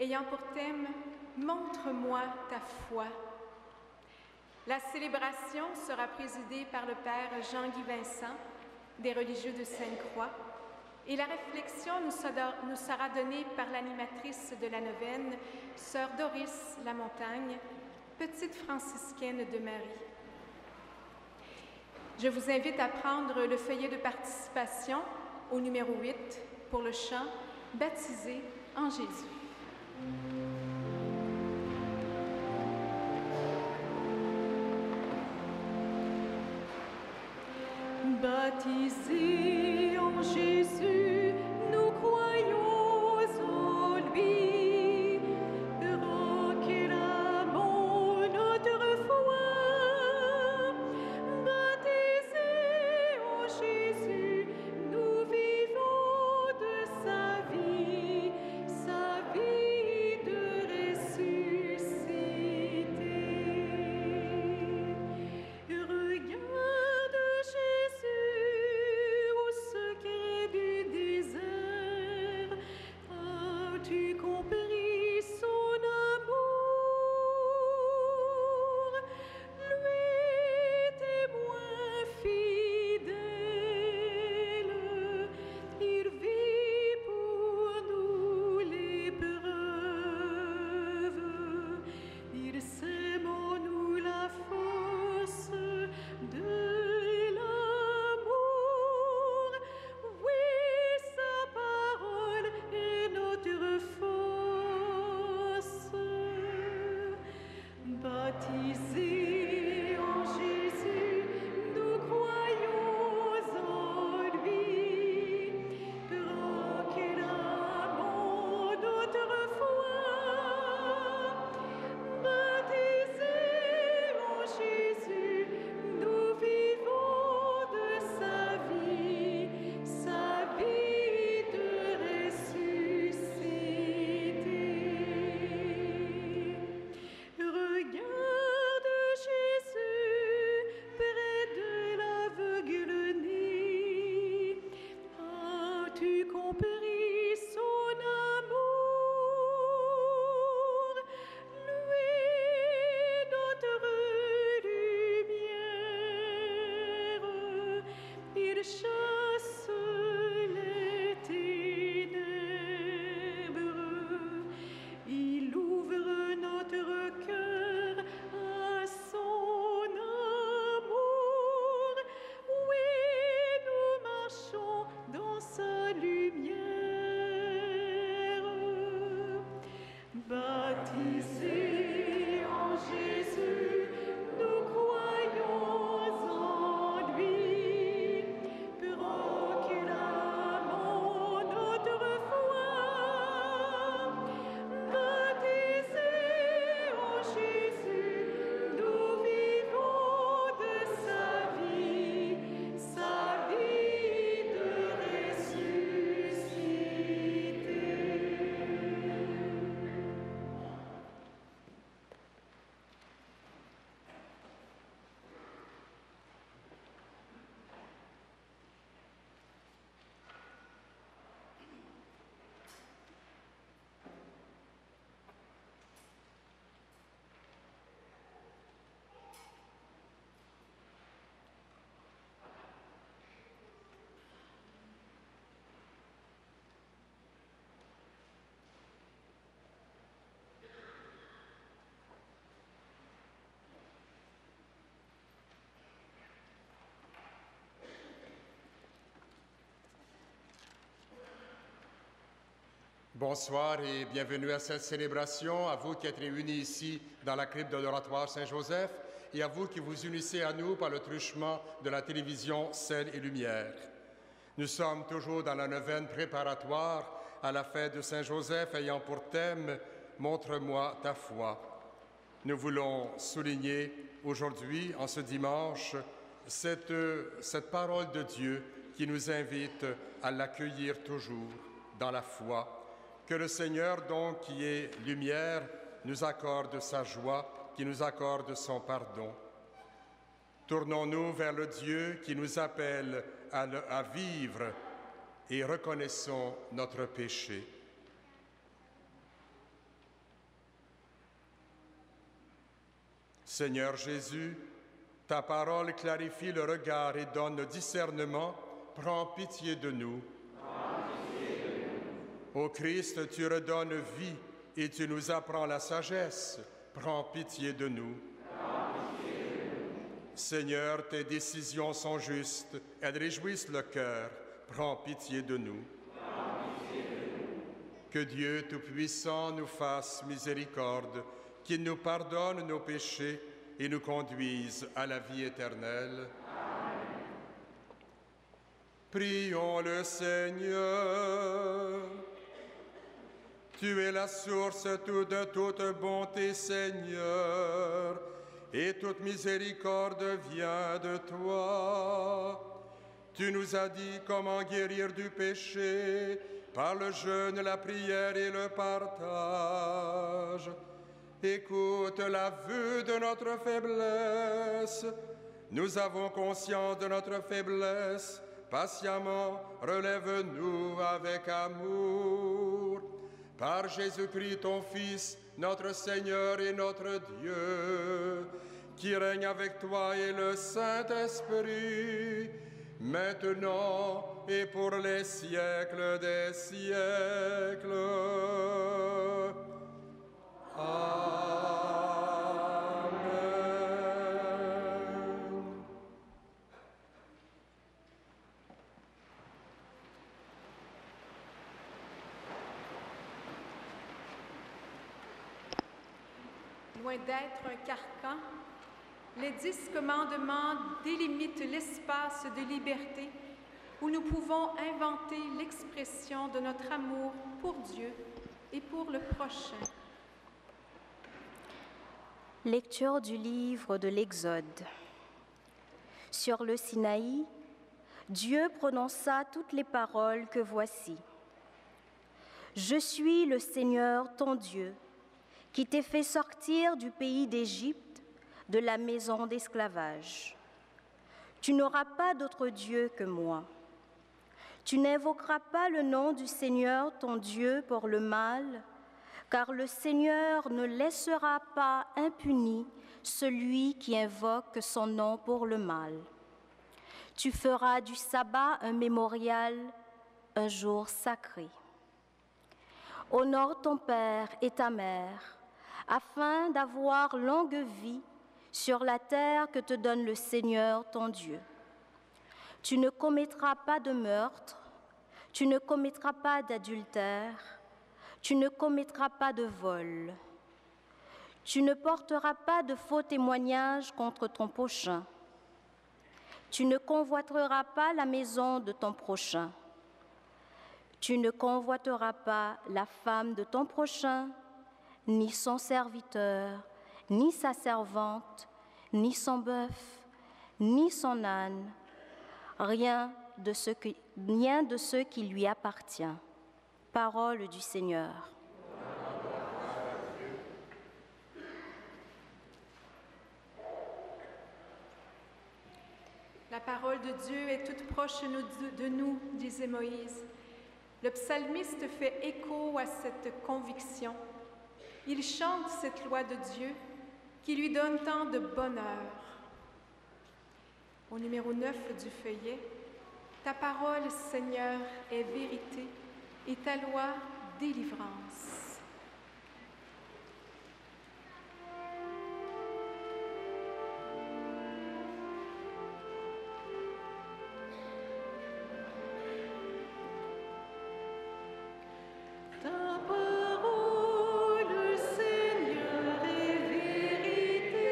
ayant pour thème « Montre-moi ta foi ». La célébration sera présidée par le Père Jean-Guy Vincent, des religieux de Sainte-Croix, et la réflexion nous sera donnée par l'animatrice de la neuvaine, Sœur Doris Lamontagne, petite franciscaine de Marie. Je vous invite à prendre le feuillet de participation au numéro 8 pour le chant « Baptisé en Jésus ». Baptisé en Jésus, nous croyons en lui, proclamons notre foi. Baptisé en Jésus, nous vivons de sa vie de ressuscité. Regarde Jésus au secret du désert, as-tu compris son amour? Lui, témoin fidèle, il vit pour nous l'épreuve, il sème en nous la force de l'amour. Oui, sa parole est notre force. Baptisés en Jésus, nous croyons en lui, proclamons notre foi. Baptisés en Jésus, nous vivons de sa vie de ressuscité. Regarde Jésus près de l'aveugle-né, as-tu compris son amour? Lui, notre lumière, il chasse les ténèbres, il ouvre notre cœur à son amour. Oui, nous marchons dans sa lumière. Baptisés en Jésus, nous croyons en lui, proclamons notre foi. Baptisés en Jésus, nous vivons de sa vie de ressuscité. Bonsoir et bienvenue à cette célébration, à vous qui êtes réunis ici dans la crypte de l'Oratoire Saint-Joseph et à vous qui vous unissez à nous par le truchement de la télévision Sel et Lumière. Nous sommes toujours dans la neuvaine préparatoire à la fête de Saint-Joseph ayant pour thème « Montre-moi ta foi ». Nous voulons souligner aujourd'hui, en ce dimanche, cette parole de Dieu qui nous invite à l'accueillir toujours dans la foi. Que le Seigneur, donc, qui est lumière, nous accorde sa joie, qui nous accorde son pardon. Tournons-nous vers le Dieu qui nous appelle à vivre et reconnaissons notre péché. Seigneur Jésus, ta parole clarifie le regard et donne le discernement. Prends pitié de nous. Ô Christ, tu redonnes vie et tu nous apprends la sagesse. Prends pitié de nous. Seigneur, tes décisions sont justes, elles réjouissent le cœur. Prends pitié de nous. Que Dieu Tout-Puissant nous fasse miséricorde, qu'il nous pardonne nos péchés et nous conduise à la vie éternelle. Amen. Prions le Seigneur. Tu es la source de toute bonté, Seigneur, et toute miséricorde vient de toi. Tu nous as dit comment guérir du péché par le jeûne, la prière et le partage. Écoute la vue de notre faiblesse. Nous avons conscience de notre faiblesse. Patiemment, relève-nous avec amour. Par Jésus-Christ, ton Fils, notre Seigneur et notre Dieu, qui règne avec toi et le Saint-Esprit, maintenant et pour les siècles des siècles. Amen. Loin d'être un carcan, les 10 commandements délimitent l'espace de liberté où nous pouvons inventer l'expression de notre amour pour Dieu et pour le prochain. Lecture du livre de l'Exode. Sur le Sinaï, Dieu prononça toutes les paroles que voici. Je suis le Seigneur ton Dieu, qui t'ai fait sortir du pays d'Égypte, de la maison d'esclavage. Tu n'auras pas d'autre Dieu que moi. Tu n'invoqueras pas le nom du Seigneur ton Dieu pour le mal, car le Seigneur ne laissera pas impuni celui qui invoque son nom pour le mal. Tu feras du sabbat un mémorial, un jour sacré. Honore ton père et ta mère, afin d'avoir longue vie sur la terre que te donne le Seigneur ton Dieu. Tu ne commettras pas de meurtre, tu ne commettras pas d'adultère, tu ne commettras pas de vol. Tu ne porteras pas de faux témoignages contre ton prochain. Tu ne convoiteras pas la maison de ton prochain. Tu ne convoiteras pas la femme de ton prochain, ni son serviteur, ni sa servante, ni son bœuf, ni son âne, rien de ce qui lui appartient. Parole du Seigneur. La parole de Dieu est toute proche de nous, disait Moïse. Le psalmiste fait écho à cette conviction. Il chante cette loi de Dieu qui lui donne tant de bonheur. Au numéro 9 du feuillet, « Ta parole, Seigneur, est vérité et ta loi, délivrance. » Ta parole, Seigneur, est vérité.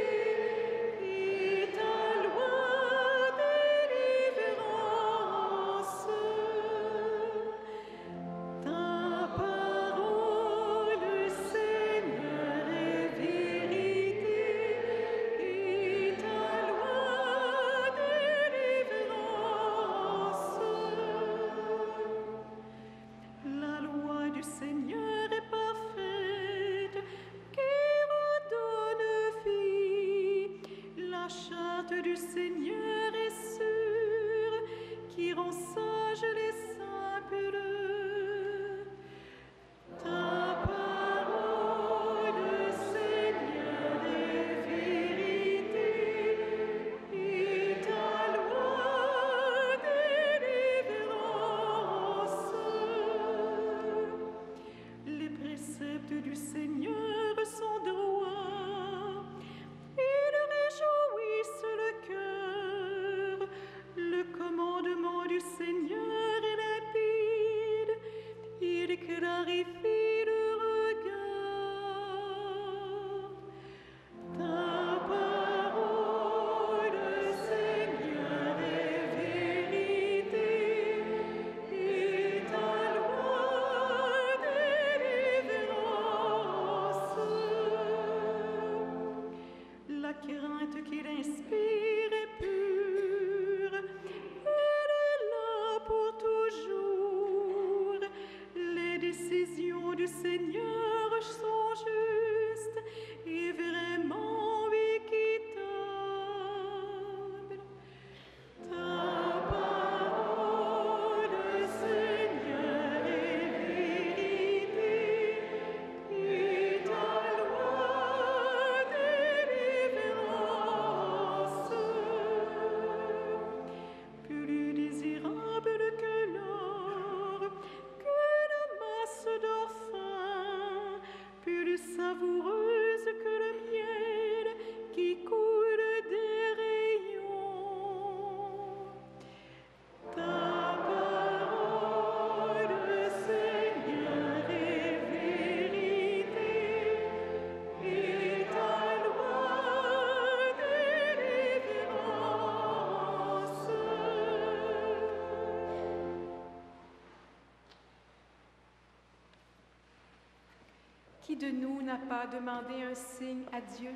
Qui de nous n'a pas demandé un signe à Dieu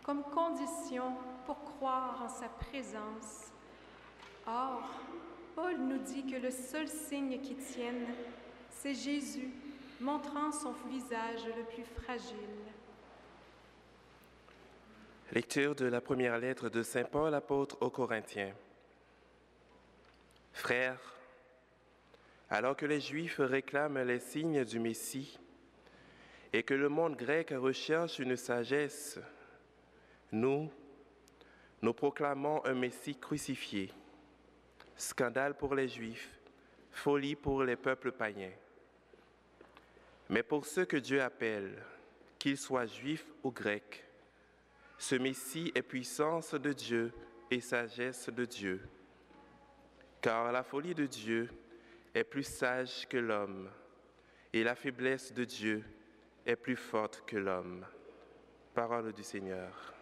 comme condition pour croire en sa présence? Or, Paul nous dit que le seul signe qui tienne, c'est Jésus, montrant son visage le plus fragile. Lecture de la première lettre de Saint Paul, apôtre aux Corinthiens. Frères, alors que les Juifs réclament les signes du Messie et que le monde grec recherche une sagesse, nous proclamons un Messie crucifié, scandale pour les Juifs, folie pour les peuples païens. Mais pour ceux que Dieu appelle, qu'ils soient juifs ou grecs, ce Messie est puissance de Dieu et sagesse de Dieu. Car la folie de Dieu est plus sage que l'homme, et la faiblesse de Dieu est plus forte que l'homme. Parole du Seigneur.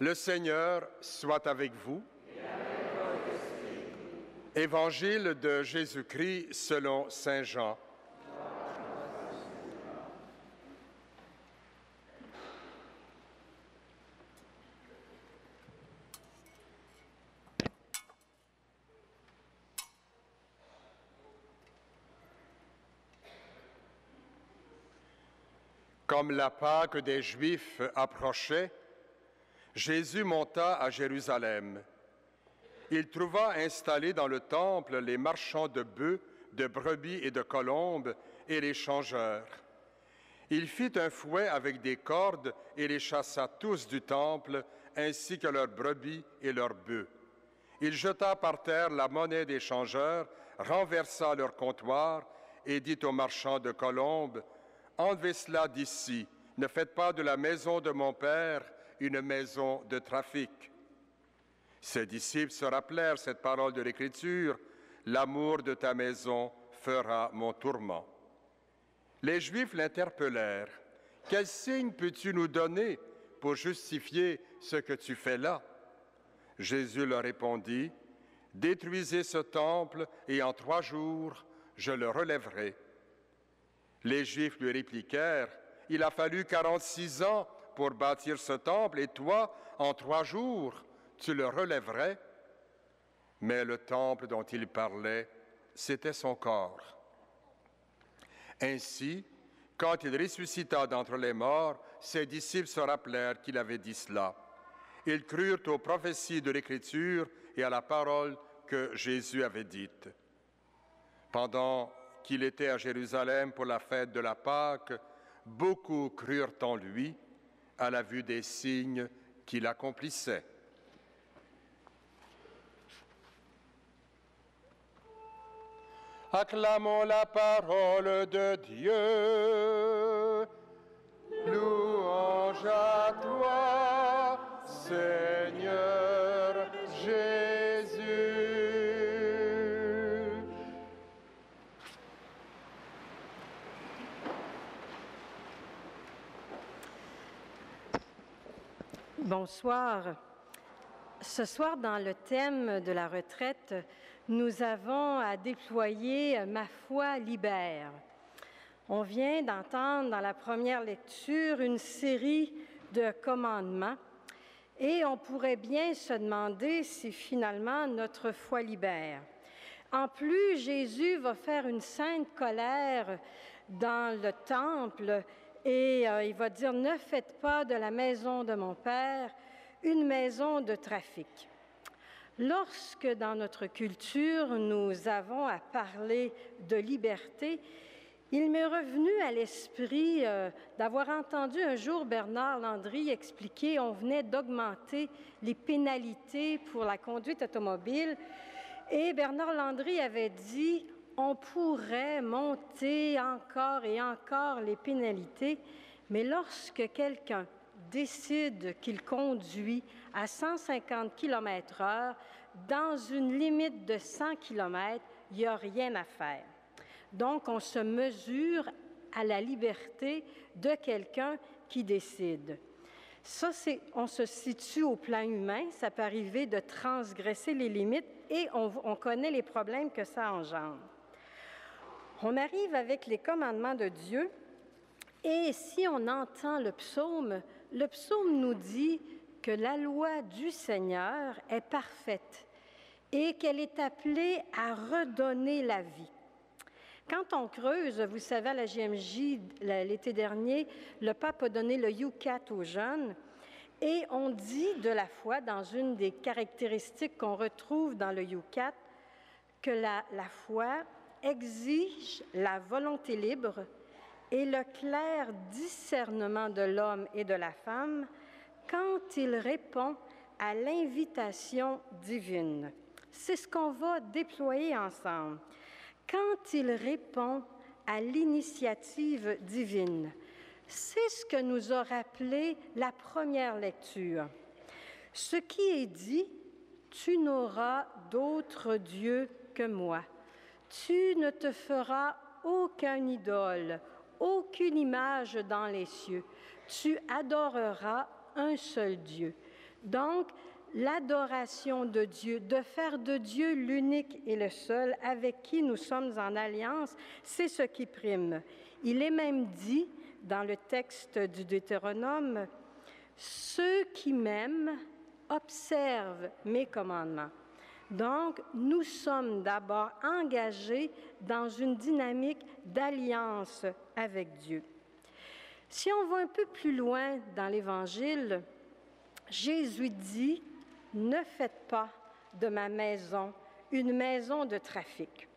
Le Seigneur soit avec vous. Évangile de Jésus-Christ selon saint Jean. Comme la Pâque des Juifs approchait, Jésus monta à Jérusalem. Il trouva installés dans le temple les marchands de bœufs, de brebis et de colombes et les changeurs. Il fit un fouet avec des cordes et les chassa tous du temple, ainsi que leurs brebis et leurs bœufs. Il jeta par terre la monnaie des changeurs, renversa leur comptoir et dit aux marchands de colombes, « Enlevez cela d'ici, ne faites pas de la maison de mon Père une maison de trafic. » Ses disciples se rappelèrent cette parole de l'Écriture, « L'amour de ta maison fera mon tourment. » Les Juifs l'interpellèrent, « Quel signe peux-tu nous donner pour justifier ce que tu fais là? » Jésus leur répondit, « Détruisez ce temple et en 3 jours, je le relèverai. » Les Juifs lui répliquèrent, « Il a fallu 46 ans pour bâtir ce temple, et toi, en 3 jours, tu le relèverais? » Mais le temple dont il parlait, c'était son corps. Ainsi, quand il ressuscita d'entre les morts, ses disciples se rappelèrent qu'il avait dit cela. Ils crurent aux prophéties de l'Écriture et à la parole que Jésus avait dite. Pendant qu'il était à Jérusalem pour la fête de la Pâque, beaucoup crurent en lui, à la vue des signes qu'il accomplissait. Acclamons la parole de Dieu. Louange à toi, Seigneur Jésus. Bonsoir. Ce soir, dans le thème de la retraite, nous avons à déployer « Ma foi libère ». On vient d'entendre dans la première lecture une série de commandements Et on pourrait bien se demander si finalement notre foi libère. En plus, Jésus va faire une sainte colère dans le temple et il va dire « Ne faites pas de la maison de mon Père une maison de trafic ». Lorsque dans notre culture, nous avons à parler de liberté, il m'est revenu à l'esprit d'avoir entendu un jour Bernard Landry expliquer qu'on venait d'augmenter les pénalités pour la conduite automobile. Et Bernard Landry avait dit « On pourrait monter encore et encore les pénalités, mais lorsque quelqu'un décide qu'il conduit à 150 km/h dans une limite de 100 km, il n'y a rien à faire. » Donc, on se mesure à la liberté de quelqu'un qui décide. Ça, on se situe au plan humain. Ça peut arriver de transgresser les limites et on connaît les problèmes que ça engendre. On arrive avec les commandements de Dieu et si on entend le psaume nous dit que la loi du Seigneur est parfaite et qu'elle est appelée à redonner la vie. Quand on creuse, vous savez, à la JMJ, l'été dernier, le pape a donné le UCAT aux jeunes et on dit de la foi, dans une des caractéristiques qu'on retrouve dans le UCAT, que la foi exige la volonté libre et le clair discernement de l'homme et de la femme quand il répond à l'invitation divine. C'est ce qu'on va déployer ensemble. Quand il répond à l'initiative divine, c'est ce que nous a rappelé la première lecture. Ce qui est dit, tu n'auras d'autre Dieu que moi. Tu ne te feras aucun idole, aucune image dans les cieux. Tu adoreras un seul Dieu. Donc, l'adoration de Dieu, de faire de Dieu l'unique et le seul avec qui nous sommes en alliance, c'est ce qui prime. Il est même dit dans le texte du Deutéronome, « Ceux qui m'aiment observent mes commandements ». Donc, nous sommes d'abord engagés dans une dynamique d'alliance avec Dieu. Si on va un peu plus loin dans l'Évangile, Jésus dit « Ne faites pas de ma maison une maison de trafic ».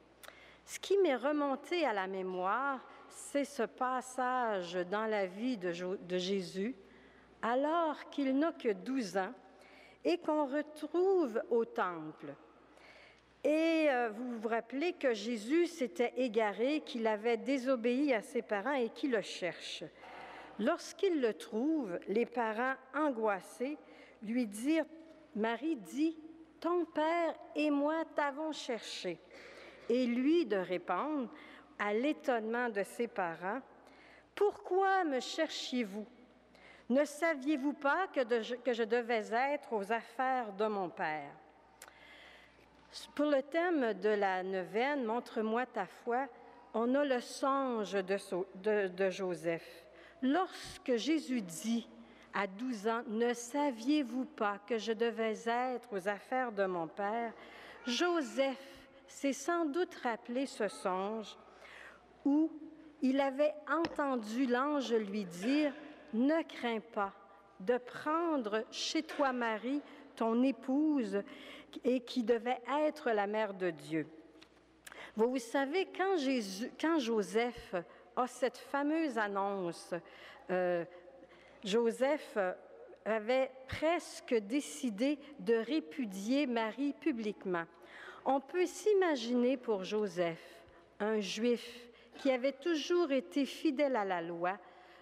Ce qui m'est remonté à la mémoire, c'est ce passage dans la vie de Jésus, alors qu'il n'a que 12 ans et qu'on retrouve au temple. Et vous vous rappelez que Jésus s'était égaré, qu'il avait désobéi à ses parents et qu'il le cherche. Lorsqu'il le trouve, les parents angoissés lui dirent, Marie dit, « Ton père et moi t'avons cherché. » Et lui de répondre, à l'étonnement de ses parents, « Pourquoi me cherchiez-vous? Ne saviez-vous pas que je devais être aux affaires de mon père? » Pour le thème de la neuvaine, « Montre-moi ta foi », on a le songe de Joseph. Lorsque Jésus dit à 12 ans, « Ne saviez-vous pas que je devais être aux affaires de mon père ?» Joseph s'est sans doute rappelé ce songe où il avait entendu l'ange lui dire « Ne crains pas de prendre chez toi Marie, ton épouse, et qui devait être la mère de Dieu. » Vous savez, quand Joseph a cette fameuse annonce, Joseph avait presque décidé de répudier Marie publiquement. On peut s'imaginer pour Joseph, un Juif qui avait toujours été fidèle à la loi,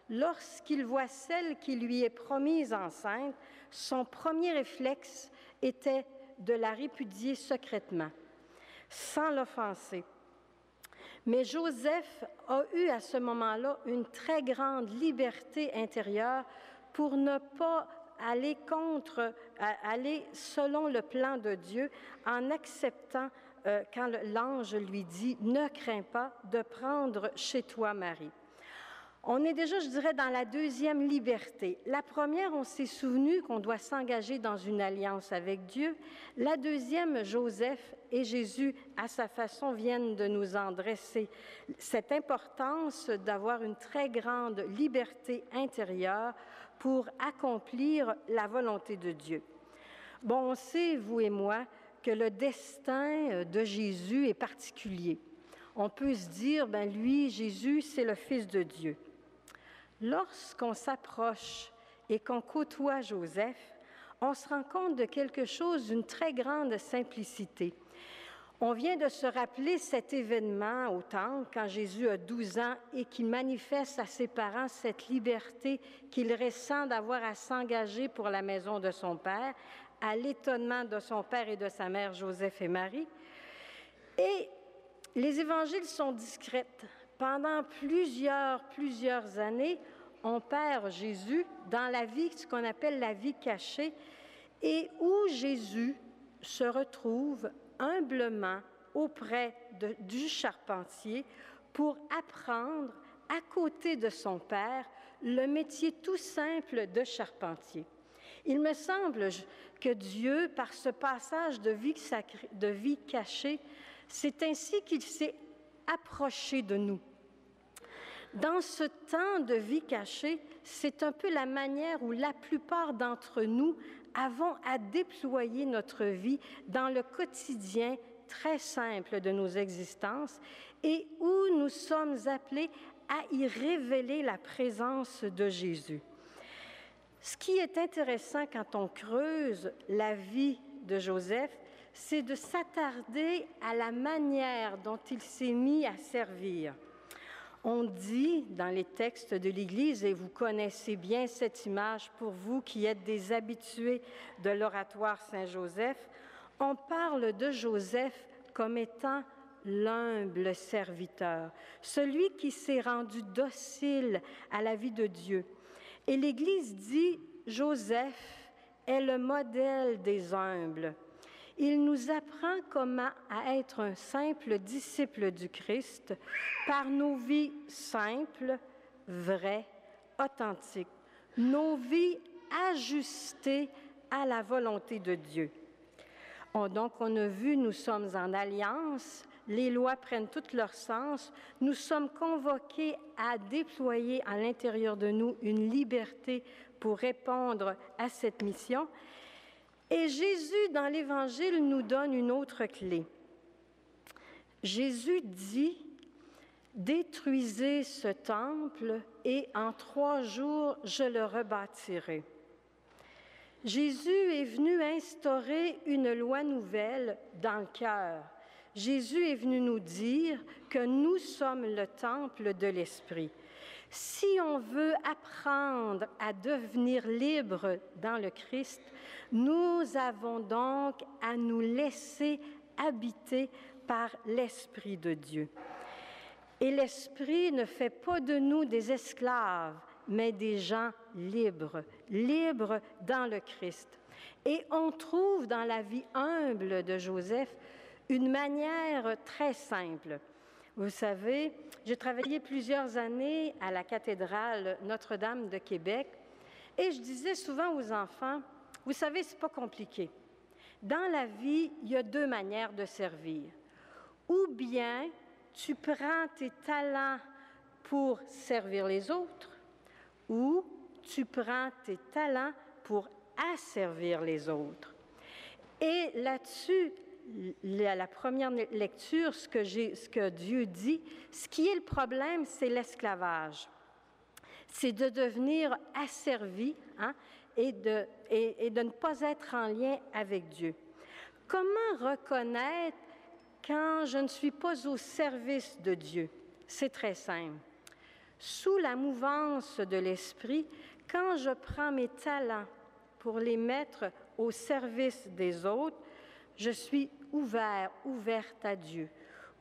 lorsqu'il voit celle qui lui est promise enceinte, son premier réflexe était de la répudier secrètement, sans l'offenser. Mais Joseph a eu à ce moment-là une très grande liberté intérieure pour ne pas aller selon le plan de Dieu en acceptant quand l'ange lui dit « Ne crains pas de prendre chez toi Marie ». On est déjà, je dirais, dans la deuxième liberté. La première, on s'est souvenu qu'on doit s'engager dans une alliance avec Dieu. La deuxième, Joseph et Jésus, à sa façon, viennent de nous en dresser cette importance d'avoir une très grande liberté intérieure pour accomplir la volonté de Dieu. Bon, on sait, vous et moi, que le destin de Jésus est particulier. On peut se dire, lui, Jésus, c'est le Fils de Dieu. Lorsqu'on s'approche et qu'on côtoie Joseph, on se rend compte de quelque chose d'une très grande simplicité. On vient de se rappeler cet événement au temple, quand Jésus a 12 ans et qu'il manifeste à ses parents cette liberté qu'il ressent d'avoir à s'engager pour la maison de son Père, à l'étonnement de son père et de sa mère, Joseph et Marie. Et les évangiles sont discrètes. Pendant plusieurs années, on perd Jésus dans la vie, ce qu'on appelle la vie cachée, et où Jésus se retrouve humblement auprès du charpentier pour apprendre, à côté de son père, le métier tout simple de charpentier. Il me semble que Dieu, par ce passage de vie cachée, c'est ainsi qu'il s'est approché de nous. Dans ce temps de vie cachée, c'est un peu la manière où la plupart d'entre nous avons à déployer notre vie dans le quotidien très simple de nos existences et où nous sommes appelés à y révéler la présence de Jésus. Ce qui est intéressant quand on creuse la vie de Joseph, c'est de s'attarder à la manière dont il s'est mis à servir. On dit dans les textes de l'Église, et vous connaissez bien cette image pour vous qui êtes des habitués de l'oratoire Saint-Joseph, on parle de Joseph comme étant l'humble serviteur, celui qui s'est rendu docile à la vie de Dieu. Et l'Église dit, Joseph est le modèle des humbles. Il nous apprend comment à être un simple disciple du Christ par nos vies simples, vraies, authentiques, nos vies ajustées à la volonté de Dieu. Donc, on a vu, nous sommes en alliance, les lois prennent tout leur sens, nous sommes convoqués à déployer à l'intérieur de nous une liberté pour répondre à cette mission. Et Jésus, dans l'Évangile, nous donne une autre clé. Jésus dit, « Détruisez ce temple et en 3 jours, je le rebâtirai. » Jésus est venu instaurer une loi nouvelle dans le cœur. Jésus est venu nous dire que nous sommes le temple de l'Esprit. Si on veut apprendre à devenir libre dans le Christ, nous avons donc à nous laisser habiter par l'Esprit de Dieu. Et l'Esprit ne fait pas de nous des esclaves, mais des gens libres, libres dans le Christ. Et on trouve dans la vie humble de Joseph une manière très simple. Vous savez, j'ai travaillé plusieurs années à la cathédrale Notre-Dame de Québec et je disais souvent aux enfants, vous savez, c'est pas compliqué. Dans la vie, il y a 2 manières de servir. Ou bien tu prends tes talents pour servir les autres, ou tu prends tes talents pour asservir les autres. Et là-dessus, la première lecture, ce que Dieu dit, ce qui est le problème, c'est l'esclavage. C'est de devenir asservi et de ne pas être en lien avec Dieu. Comment reconnaître quand je ne suis pas au service de Dieu? C'est très simple. Sous la mouvance de l'Esprit, quand je prends mes talents pour les mettre au service des autres, je suis ouverte à Dieu,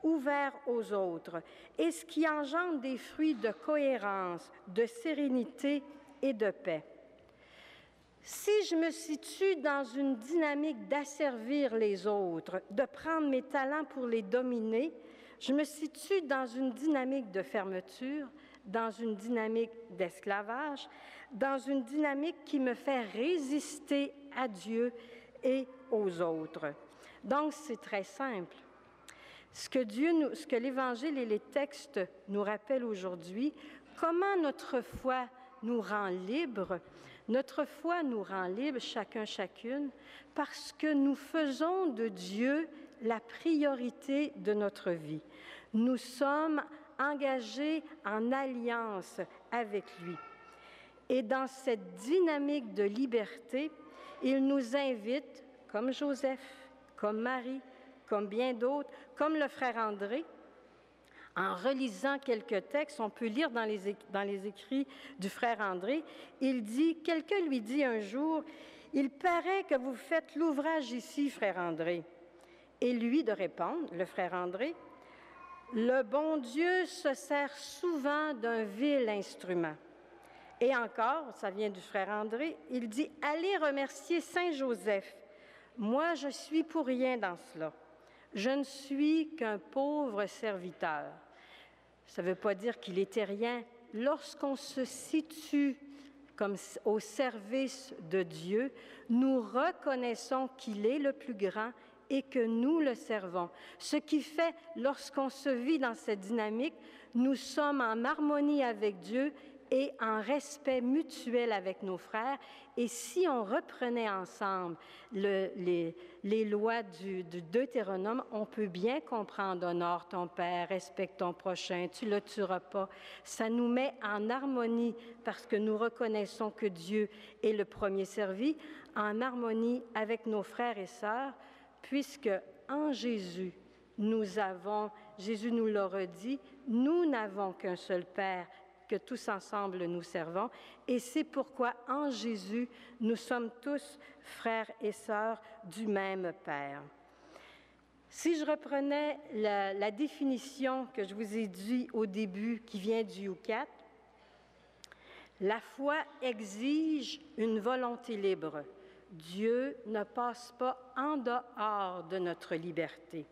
ouvert aux autres, et ce qui engendre des fruits de cohérence, de sérénité et de paix. Si je me situe dans une dynamique d'asservir les autres, de prendre mes talents pour les dominer, je me situe dans une dynamique de fermeture, dans une dynamique d'esclavage, dans une dynamique qui me fait résister à Dieu et aux autres. Donc, c'est très simple. Ce que l'Évangile et les textes nous rappellent aujourd'hui, comment notre foi nous rend libres. Notre foi nous rend libres, chacun, chacune, parce que nous faisons de Dieu la priorité de notre vie. Nous sommes engagés en alliance avec lui. Et dans cette dynamique de liberté, il nous invite, comme Joseph, comme Marie, comme bien d'autres, comme le frère André. En relisant quelques textes, on peut lire dans les écrits du frère André, quelqu'un lui dit un jour, « Il paraît que vous faites l'ouvrage ici, frère André. » Et lui de répondre, le frère André, « Le bon Dieu se sert souvent d'un vil instrument. » Et encore, ça vient du frère André, il dit, « Allez remercier Saint Joseph. Moi, je suis pour rien dans cela. Je ne suis qu'un pauvre serviteur. » Ça ne veut pas dire qu'il était rien. Lorsqu'on se situe comme au service de Dieu, nous reconnaissons qu'il est le plus grand et que nous le servons. Ce qui fait, lorsqu'on se vit dans cette dynamique, nous sommes en harmonie avec Dieu et en respect mutuel avec nos frères. Et si on reprenait ensemble les lois du Deutéronome, on peut bien comprendre « honore ton père, respecte ton prochain, tu ne le tueras pas ». Ça nous met en harmonie parce que nous reconnaissons que Dieu est le premier servi, en harmonie avec nos frères et sœurs, puisque en Jésus, Jésus nous l'a redit, nous n'avons qu'un seul Père, que tous ensemble nous servons. Et c'est pourquoi en Jésus, nous sommes tous frères et sœurs du même Père. Si je reprenais la définition que je vous ai dit au début, qui vient du UCAT, la foi exige une volonté libre. Dieu ne passe pas en dehors de notre liberté.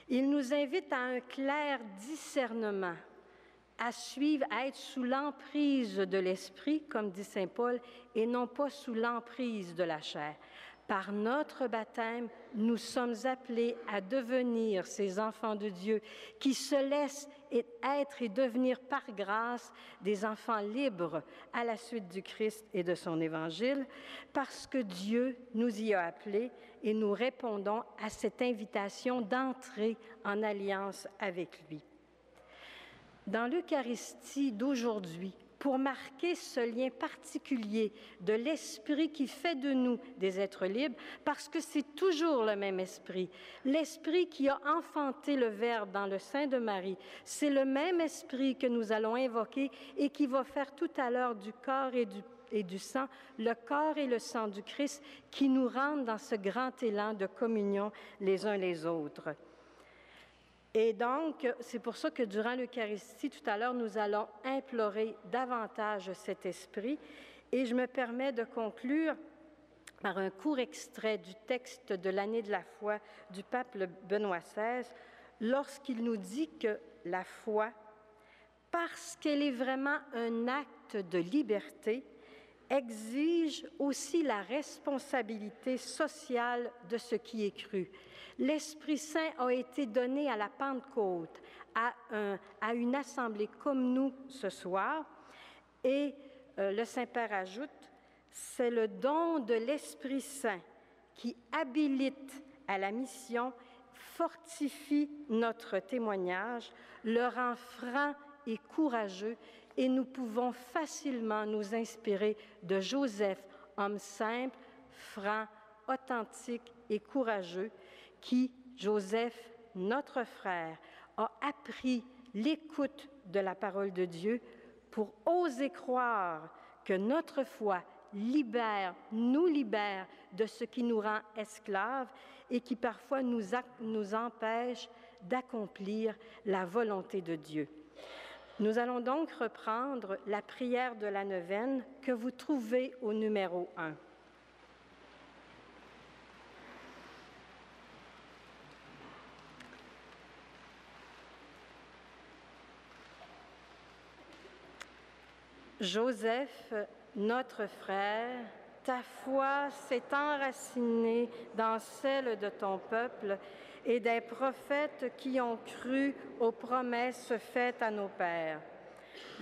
Il nous invite à un clair discernement, à suivre, à être sous l'emprise de l'Esprit, comme dit saint Paul, et non pas sous l'emprise de la chair. Par notre baptême, nous sommes appelés à devenir ces enfants de Dieu qui se laissent être et devenir par grâce des enfants libres à la suite du Christ et de son Évangile, parce que Dieu nous y a appelés et nous répondons à cette invitation d'entrer en alliance avec lui. Dans l'Eucharistie d'aujourd'hui, pour marquer ce lien particulier de l'Esprit qui fait de nous des êtres libres, parce que c'est toujours le même Esprit. L'Esprit qui a enfanté le Verbe dans le sein de Marie, c'est le même Esprit que nous allons invoquer et qui va faire tout à l'heure du corps et du sang, le corps et le sang du Christ qui nous rendent dans ce grand élan de communion les uns les autres. Et donc, c'est pour ça que durant l'Eucharistie, tout à l'heure, nous allons implorer davantage cet esprit. Et je me permets de conclure par un court extrait du texte de l'année de la foi du pape Benoît XVI, lorsqu'il nous dit que la foi, parce qu'elle est vraiment un acte de liberté, exige aussi la responsabilité sociale de ce qui est cru. L'Esprit Saint a été donné à la Pentecôte, à une assemblée comme nous ce soir, et le Saint-Père ajoute, c'est le don de l'Esprit Saint qui habilite à la mission, fortifie notre témoignage, le rend franc et courageux, et nous pouvons facilement nous inspirer de Joseph, homme simple, franc, authentique et courageux, qui, Joseph, notre frère, a appris l'écoute de la parole de Dieu pour oser croire que notre foi nous libère de ce qui nous rend esclaves et qui parfois nous empêche d'accomplir la volonté de Dieu. Nous allons donc reprendre la prière de la neuvaine que vous trouvez au numéro 1. Joseph, notre frère, ta foi s'est enracinée dans celle de ton peuple et des prophètes qui ont cru aux promesses faites à nos pères.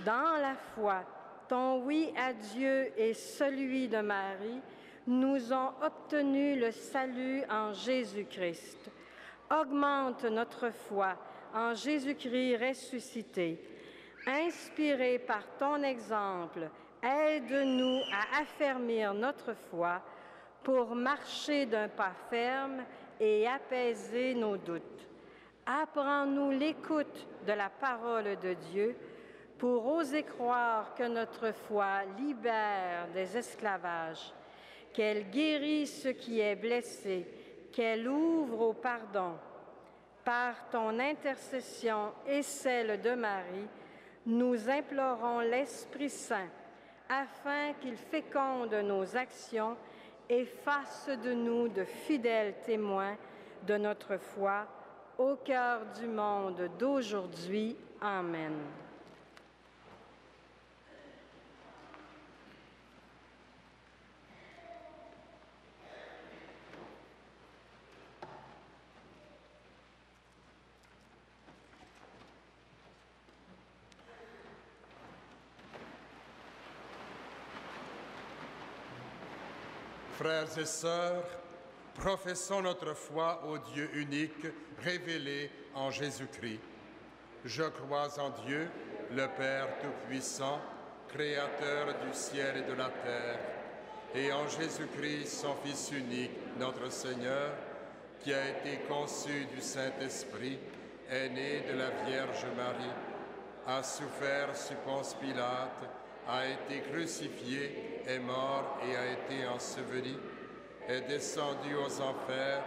Dans la foi, ton oui à Dieu et celui de Marie nous ont obtenu le salut en Jésus-Christ. Augmente notre foi en Jésus-Christ ressuscité. Inspiré par ton exemple, aide-nous à affermir notre foi pour marcher d'un pas ferme et apaiser nos doutes. Apprends-nous l'écoute de la parole de Dieu pour oser croire que notre foi libère des esclavages, qu'elle guérit ce qui est blessé, qu'elle ouvre au pardon. Par ton intercession et celle de Marie, nous implorons l'Esprit Saint afin qu'il féconde nos actions et fasse de nous de fidèles témoins de notre foi au cœur du monde d'aujourd'hui. Amen. Frères et sœurs, professons notre foi au Dieu unique révélé en Jésus-Christ. Je crois en Dieu, le Père Tout-Puissant, Créateur du ciel et de la terre, et en Jésus-Christ, son Fils unique, notre Seigneur, qui a été conçu du Saint-Esprit, est né de la Vierge Marie, a souffert sous Ponce Pilate, a été crucifié, est mort et a été enseveli, est descendu aux enfers,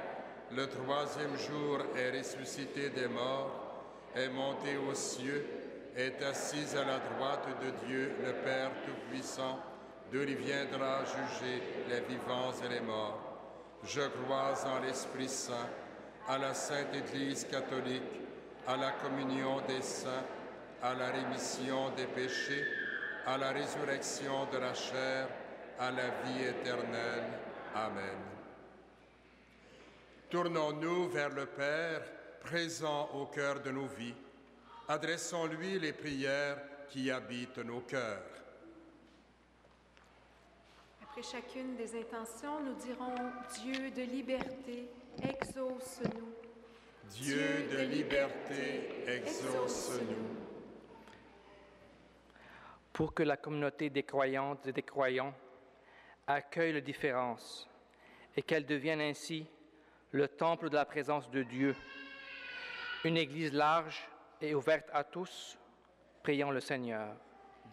le troisième jour est ressuscité des morts, est monté aux cieux, est assis à la droite de Dieu, le Père Tout-Puissant, d'où il viendra juger les vivants et les morts. Je crois en l'Esprit Saint, à la Sainte Église catholique, à la communion des saints, à la rémission des péchés, à la résurrection de la chair, à la vie éternelle. Amen. Tournons-nous vers le Père, présent au cœur de nos vies. Adressons-lui les prières qui habitent nos cœurs. Après chacune des intentions, nous dirons « Dieu de liberté, exauce-nous ». Dieu de liberté, exauce-nous. Pour que la communauté des croyantes et des croyants accueille les différences et qu'elle devienne ainsi le temple de la présence de Dieu, une Église large et ouverte à tous, prions le Seigneur.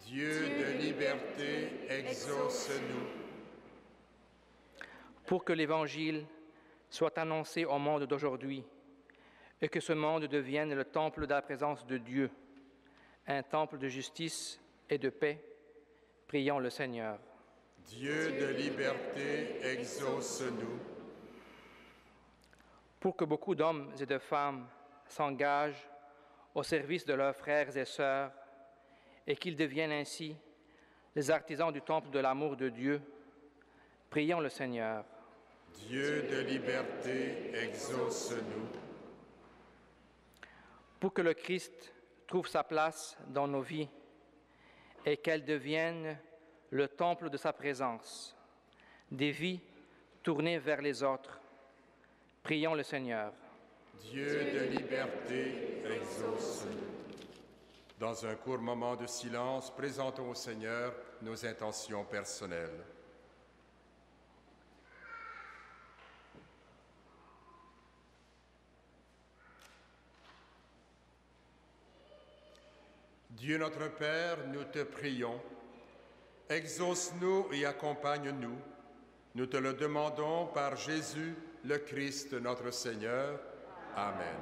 Dieu de liberté, exauce-nous. Pour que l'Évangile soit annoncé au monde d'aujourd'hui et que ce monde devienne le temple de la présence de Dieu, un temple de justice et de paix, prions le Seigneur. Dieu de liberté, exauce-nous. Pour que beaucoup d'hommes et de femmes s'engagent au service de leurs frères et sœurs et qu'ils deviennent ainsi les artisans du temple de l'amour de Dieu, prions le Seigneur. Dieu de liberté, exauce-nous. Pour que le Christ trouve sa place dans nos vies et qu'elle devienne le temple de sa présence, des vies tournées vers les autres, prions le Seigneur. Dieu de liberté, exauce-nous. Dans un court moment de silence, présentons au Seigneur nos intentions personnelles. Dieu notre Père, nous te prions, exauce-nous et accompagne-nous. Nous te le demandons par Jésus, le Christ, notre Seigneur. Amen.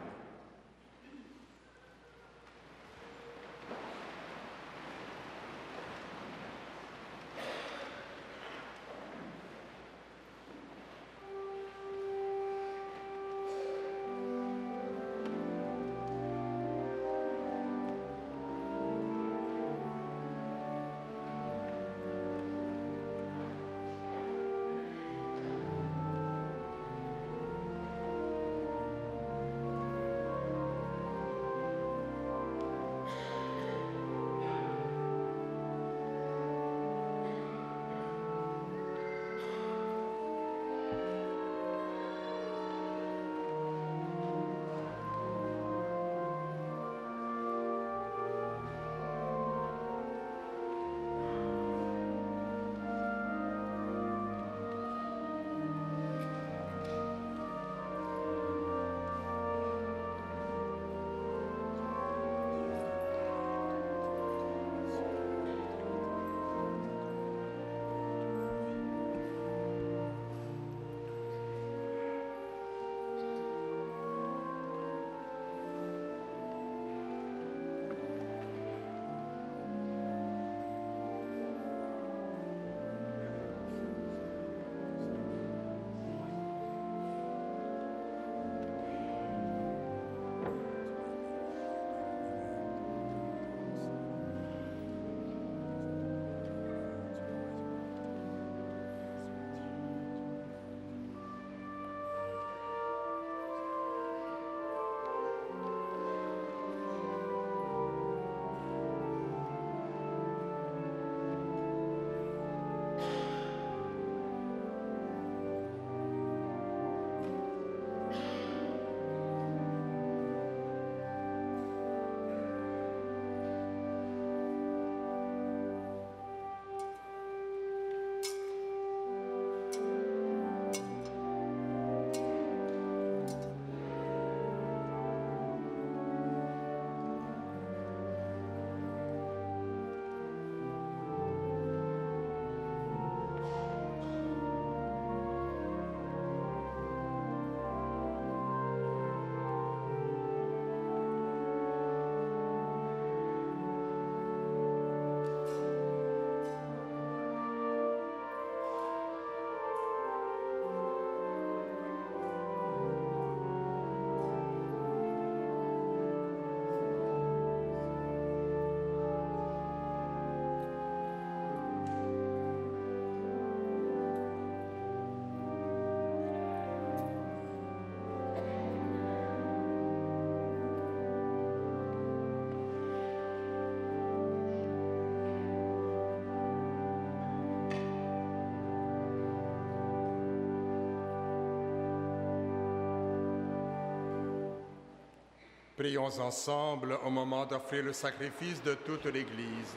Prions ensemble au moment d'offrir le sacrifice de toute l'Église.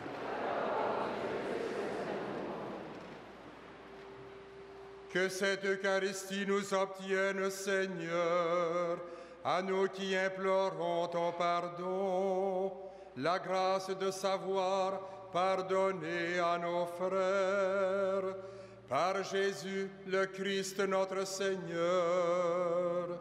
Que cette Eucharistie nous obtienne, Seigneur, à nous qui implorons ton pardon, la grâce de savoir pardonner à nos frères, par Jésus le Christ notre Seigneur.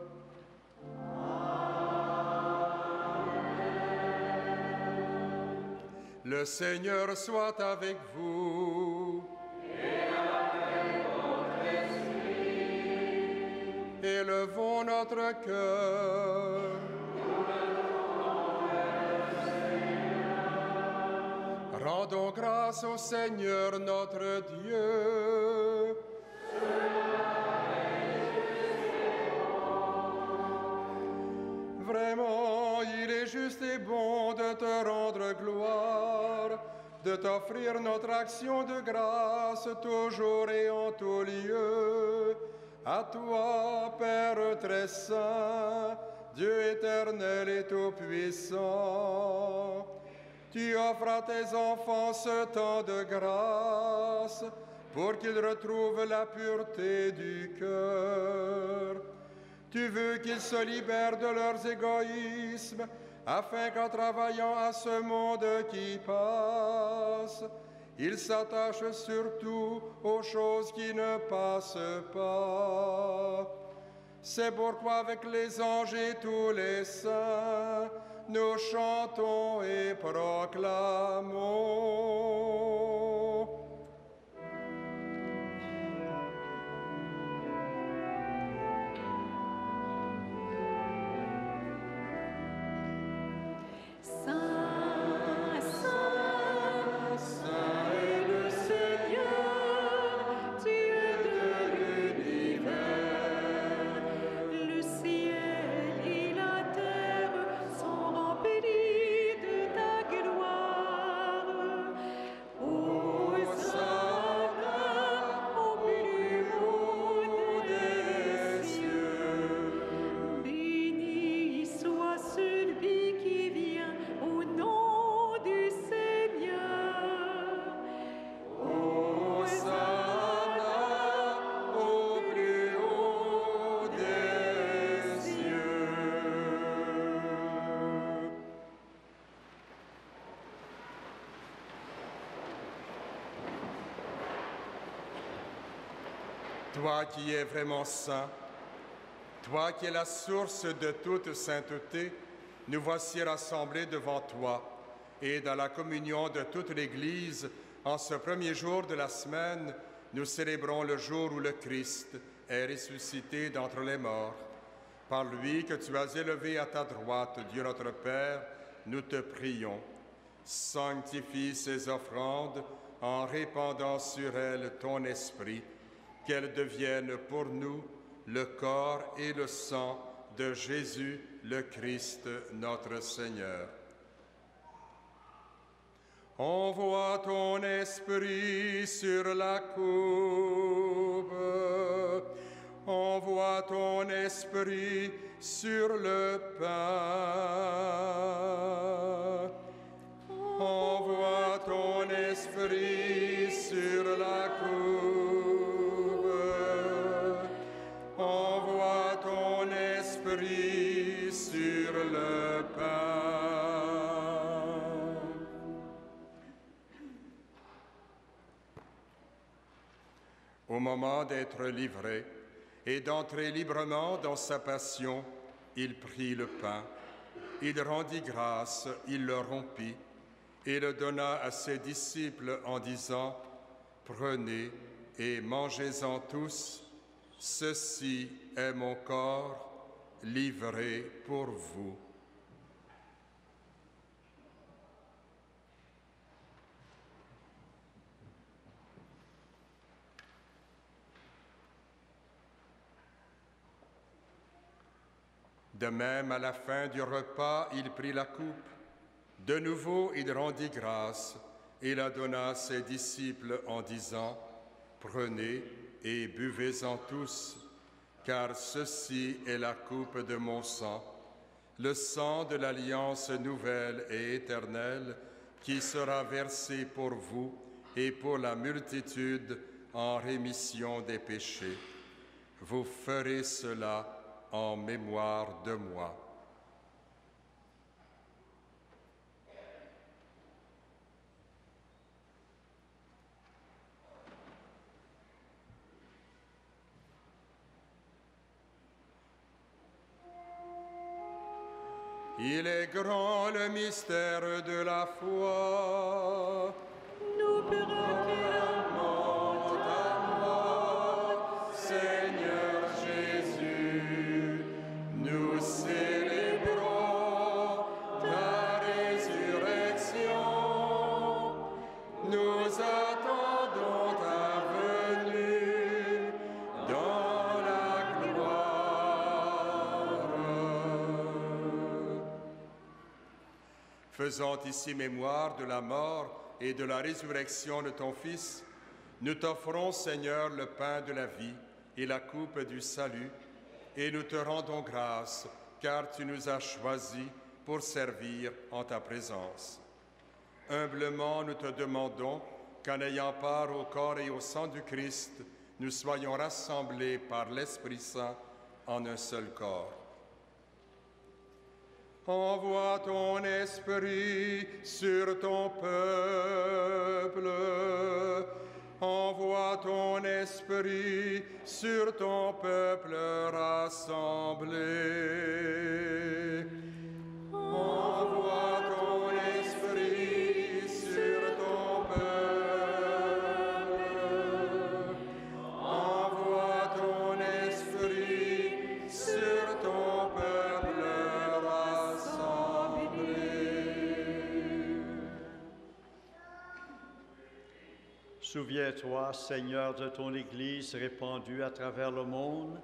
Le Seigneur soit avec vous. Et avec votre esprit. Élevons notre cœur. Rendons grâce au Seigneur notre Dieu. Vraiment, il est juste et bon de te rendre gloire, de t'offrir notre action de grâce toujours et en tout lieu. À toi, Père très saint, Dieu éternel et tout-puissant, tu offres à tes enfants ce temps de grâce pour qu'ils retrouvent la pureté du cœur. Tu veux qu'ils se libèrent de leurs égoïsmes, afin qu'en travaillant à ce monde qui passe, ils s'attachent surtout aux choses qui ne passent pas. C'est pourquoi avec les anges et tous les saints, nous chantons et proclamons. Toi qui es vraiment saint, toi qui es la source de toute sainteté, nous voici rassemblés devant toi et dans la communion de toute l'Église, en ce premier jour de la semaine, nous célébrons le jour où le Christ est ressuscité d'entre les morts. Par lui que tu as élevé à ta droite, Dieu notre Père, nous te prions. Sanctifie ces offrandes en répandant sur elles ton esprit, qu'elles deviennent pour nous le corps et le sang de Jésus le Christ, notre Seigneur. Envoie ton esprit sur la coupe, envoie ton esprit sur le pain, envoie ton esprit sur la coupe. Envoie ton esprit sur le pain. Au moment d'être livré et d'entrer librement dans sa passion, il prit le pain, il rendit grâce, il le rompit et le donna à ses disciples en disant : « Prenez et mangez-en tous. Ceci est mon corps livré pour vous. » De même, à la fin du repas, il prit la coupe. De nouveau, il rendit grâce et la donna à ses disciples en disant : « Prenez et buvez-en tous, car ceci est la coupe de mon sang, le sang de l'alliance nouvelle et éternelle qui sera versé pour vous et pour la multitude en rémission des péchés. Vous ferez cela en mémoire de moi. Il est grand le mystère de la foi. Nous proclamons ta mort, Seigneur Jésus. Nous célébrons ta résurrection. Nous attendons ta venue dans la gloire. Faisant ici mémoire de la mort et de la résurrection de ton Fils, nous t'offrons, Seigneur, le pain de la vie et la coupe du salut, et nous te rendons grâce, car tu nous as choisis pour servir en ta présence. Humblement, nous te demandons qu'en ayant part au corps et au sang du Christ, nous soyons rassemblés par l'Esprit Saint en un seul corps. Envoie ton esprit sur ton peuple. Envoie ton esprit sur ton peuple rassemblé. Envoie ton esprit sur ton peuple. Envoie ton esprit sur ton peuple rassemblé. Souviens-toi, Seigneur, de ton Église répandue à travers le monde.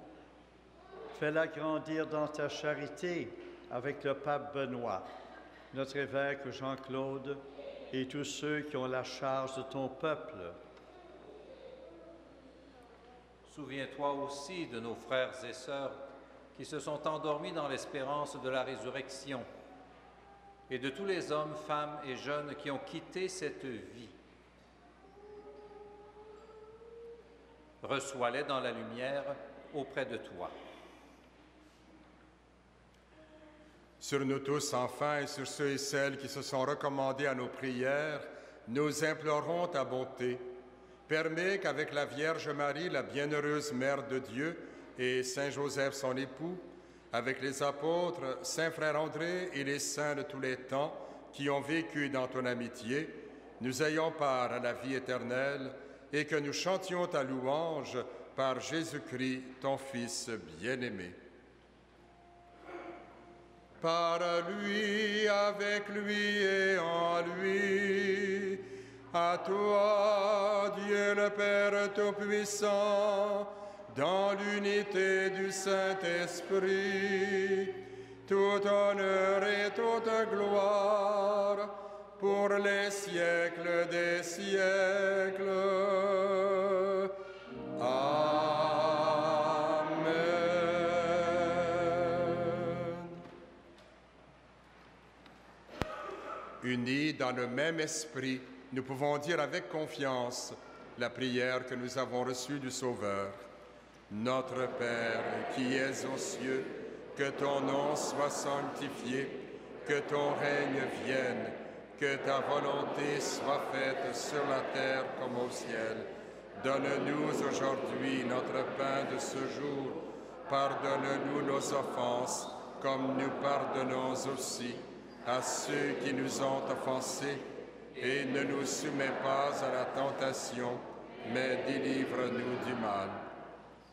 Fais-la grandir dans ta charité avec le pape Benoît, notre évêque Jean-Claude et tous ceux qui ont la charge de ton peuple. Souviens-toi aussi de nos frères et sœurs qui se sont endormis dans l'espérance de la résurrection et de tous les hommes, femmes et jeunes qui ont quitté cette vie. Reçois-les dans la lumière auprès de toi. Sur nous tous, enfin, et sur ceux et celles qui se sont recommandés à nos prières, nous implorons ta bonté. Permets qu'avec la Vierge Marie, la bienheureuse Mère de Dieu, et Saint Joseph, son époux, avec les apôtres, Saint Frère André et les saints de tous les temps qui ont vécu dans ton amitié, nous ayons part à la vie éternelle et que nous chantions ta louange par Jésus-Christ, ton Fils bien-aimé. Par lui, avec lui et en lui, à toi, Dieu le Père Tout-Puissant, dans l'unité du Saint-Esprit, tout honneur et toute gloire pour les siècles des siècles. Amen. Unis dans le même esprit, nous pouvons dire avec confiance la prière que nous avons reçue du Sauveur. Notre Père qui es aux cieux, que ton nom soit sanctifié, que ton règne vienne, que ta volonté soit faite sur la terre comme au ciel. Donne-nous aujourd'hui notre pain de ce jour. Pardonne-nous nos offenses, comme nous pardonnons aussi à ceux qui nous ont offensés. Et ne nous soumets pas à la tentation, mais délivre-nous du mal.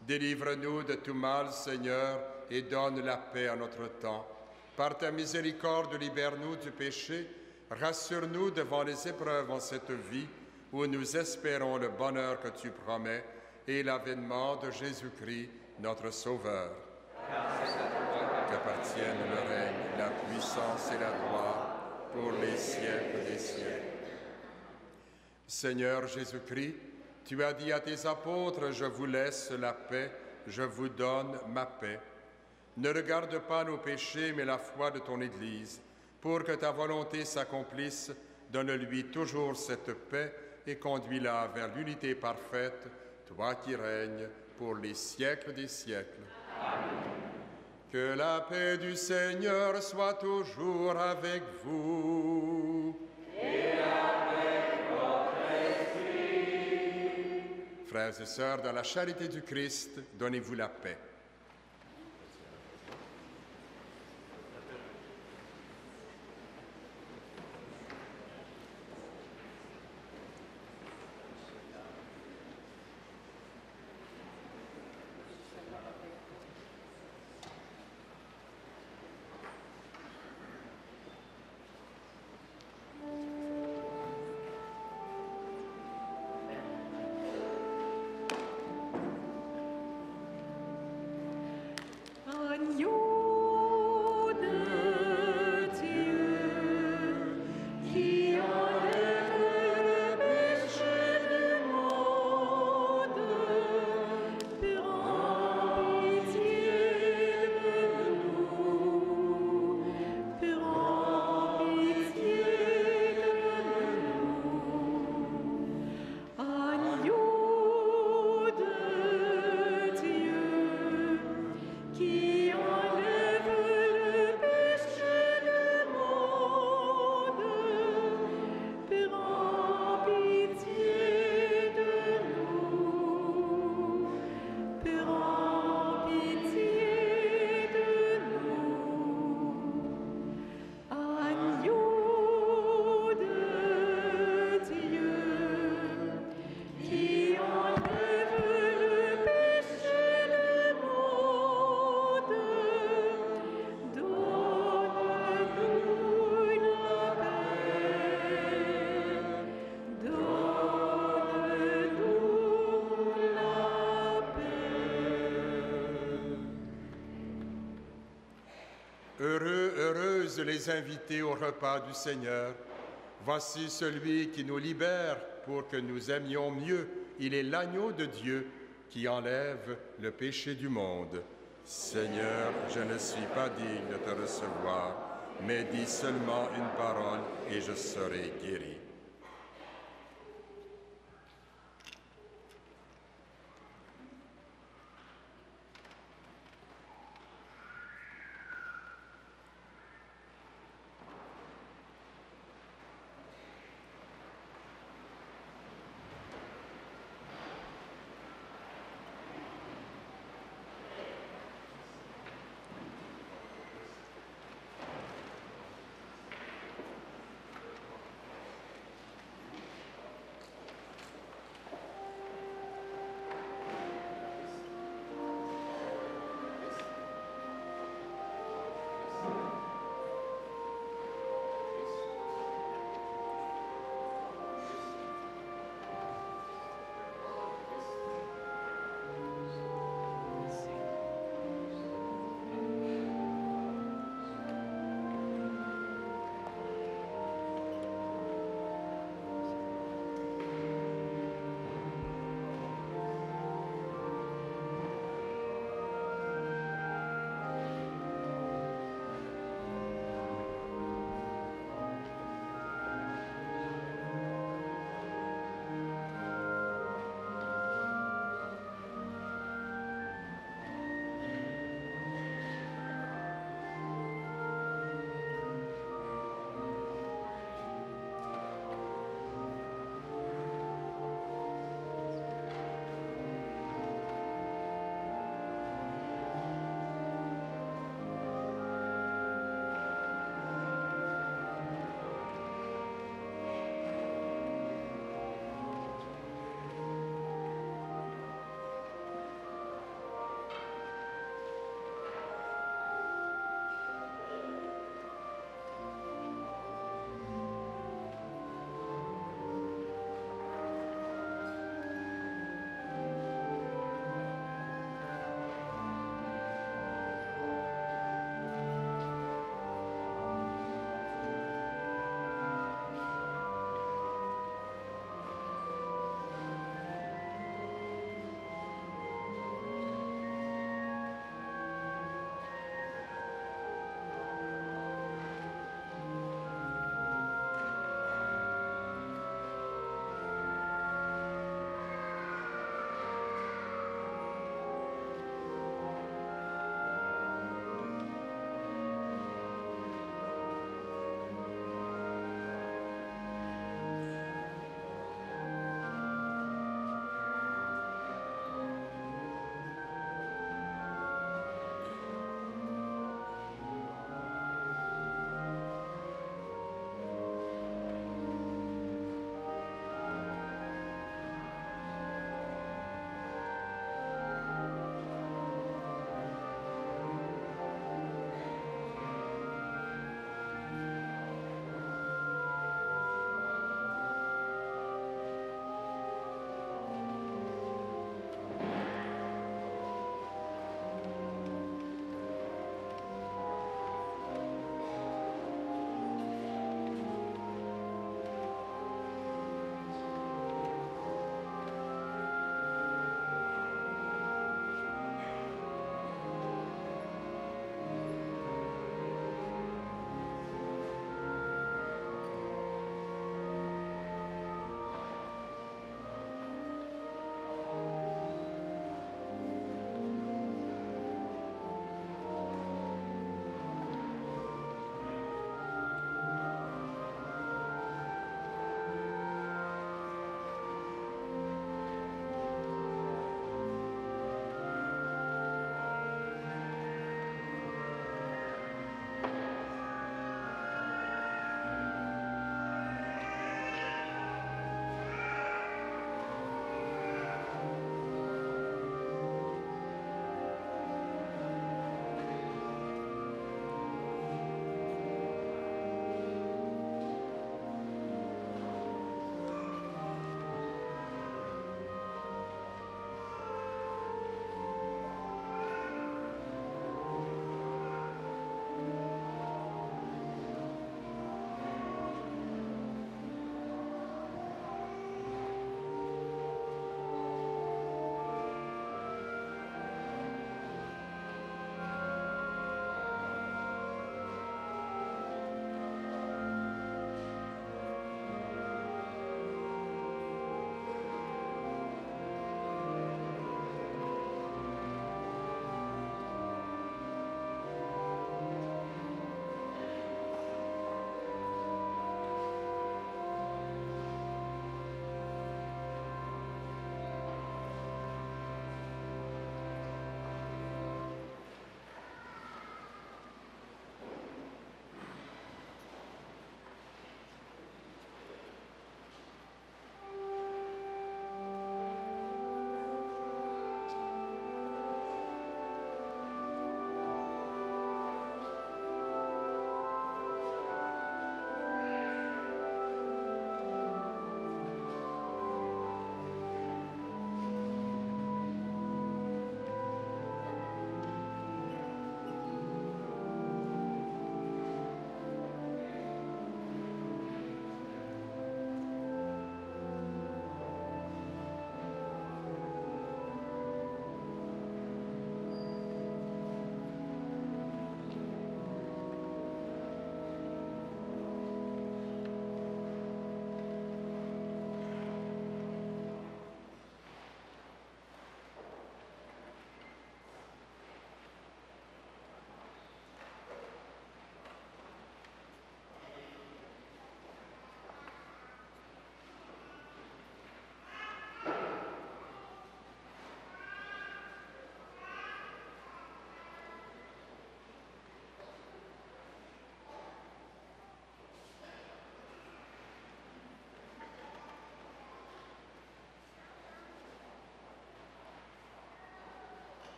Délivre-nous de tout mal, Seigneur, et donne la paix à notre temps. Par ta miséricorde, libère-nous du péché. Rassure-nous devant les épreuves en cette vie, où nous espérons le bonheur que tu promets et l'avènement de Jésus-Christ, notre Sauveur. Qu'appartiennent le règne, la puissance et la gloire pour les siècles des siècles. Seigneur Jésus-Christ, tu as dit à tes apôtres, « Je vous laisse la paix, je vous donne ma paix. » Ne regarde pas nos péchés, mais la foi de ton Église. Pour que ta volonté s'accomplisse, donne-lui toujours cette paix et conduis-la vers l'unité parfaite, toi qui règnes pour les siècles des siècles. Amen. Que la paix du Seigneur soit toujours avec vous. Et avec votre esprit. Frères et sœurs, dans la charité du Christ, donnez-vous la paix. Heureuses les invités au repas du Seigneur. Voici celui qui nous libère pour que nous aimions mieux. Il est l'agneau de Dieu qui enlève le péché du monde. Seigneur, je ne suis pas digne de te recevoir, mais dis seulement une parole et je serai guéri.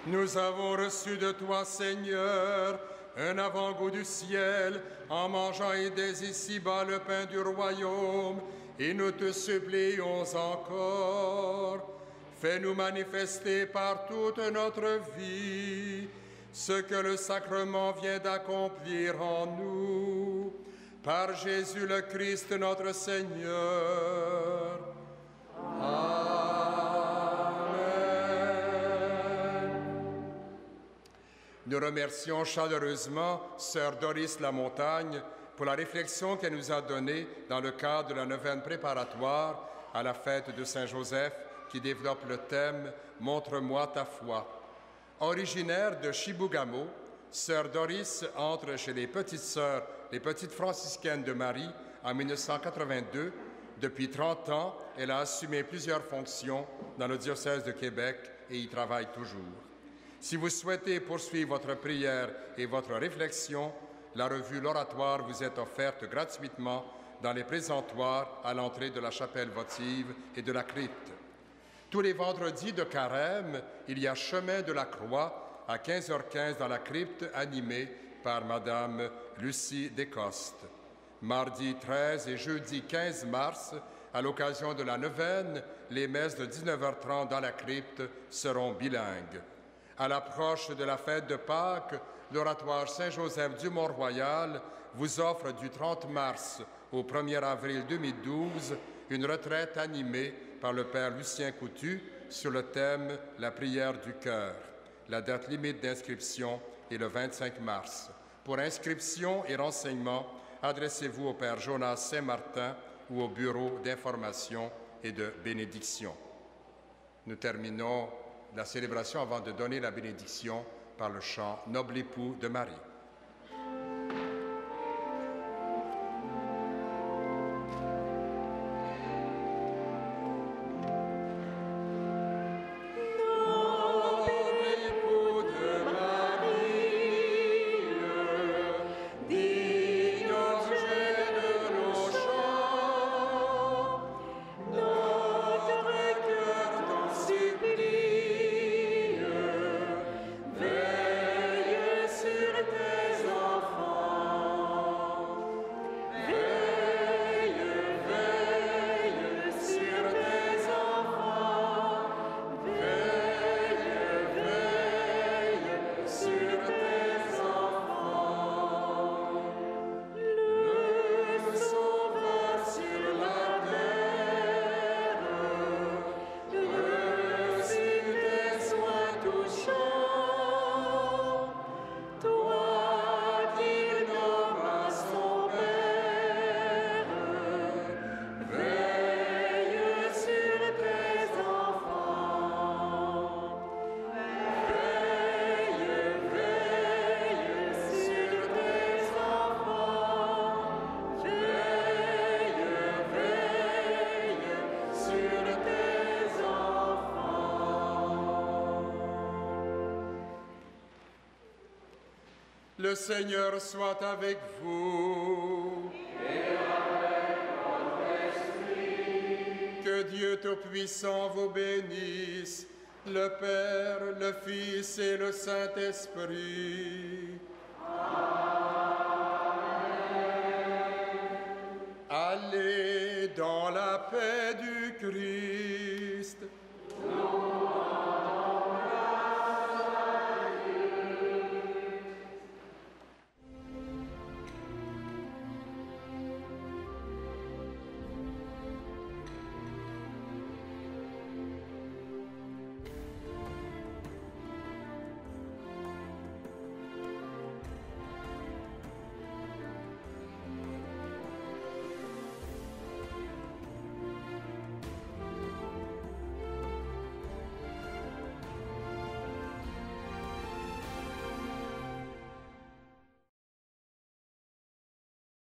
Nous avons reçu de toi, Seigneur, un avant-goût du ciel en mangeant et dès ici-bas le pain du royaume, et nous te supplions encore. Fais-nous manifester par toute notre vie ce que le sacrement vient d'accomplir en nous. Par Jésus le Christ notre Seigneur. Nous remercions chaleureusement Sœur Doris Lamontagne pour la réflexion qu'elle nous a donnée dans le cadre de la neuvaine préparatoire à la fête de Saint-Joseph qui développe le thème « Montre-moi ta foi ». Originaire de Chibougamau, Sœur Doris entre chez les Petites Sœurs, les Petites Franciscaines de Marie en 1982. Depuis 30 ans, elle a assumé plusieurs fonctions dans le diocèse de Québec et y travaille toujours. Si vous souhaitez poursuivre votre prière et votre réflexion, la revue L'Oratoire vous est offerte gratuitement dans les présentoirs à l'entrée de la chapelle votive et de la crypte. Tous les vendredis de Carême, il y a chemin de la Croix à 15h15 dans la crypte animée par Madame Lucie Descostes. Mardi 13 et jeudi 15 mars, à l'occasion de la neuvaine, les messes de 19h30 dans la crypte seront bilingues. À l'approche de la fête de Pâques, l'Oratoire Saint-Joseph du Mont-Royal vous offre du 30 mars au 1er avril 2012 une retraite animée par le Père Lucien Coutu sur le thème « La prière du cœur ». La date limite d'inscription est le 25 mars. Pour inscription et renseignements, adressez-vous au Père Jonas Saint-Martin ou au Bureau d'information et de bénédiction. Nous terminons la célébration avant de donner la bénédiction par le chant « Noble époux de Marie ». Le Seigneur soit avec vous. Et avec votre esprit. Que Dieu Tout-Puissant vous bénisse, le Père, le Fils et le Saint-Esprit. Amen.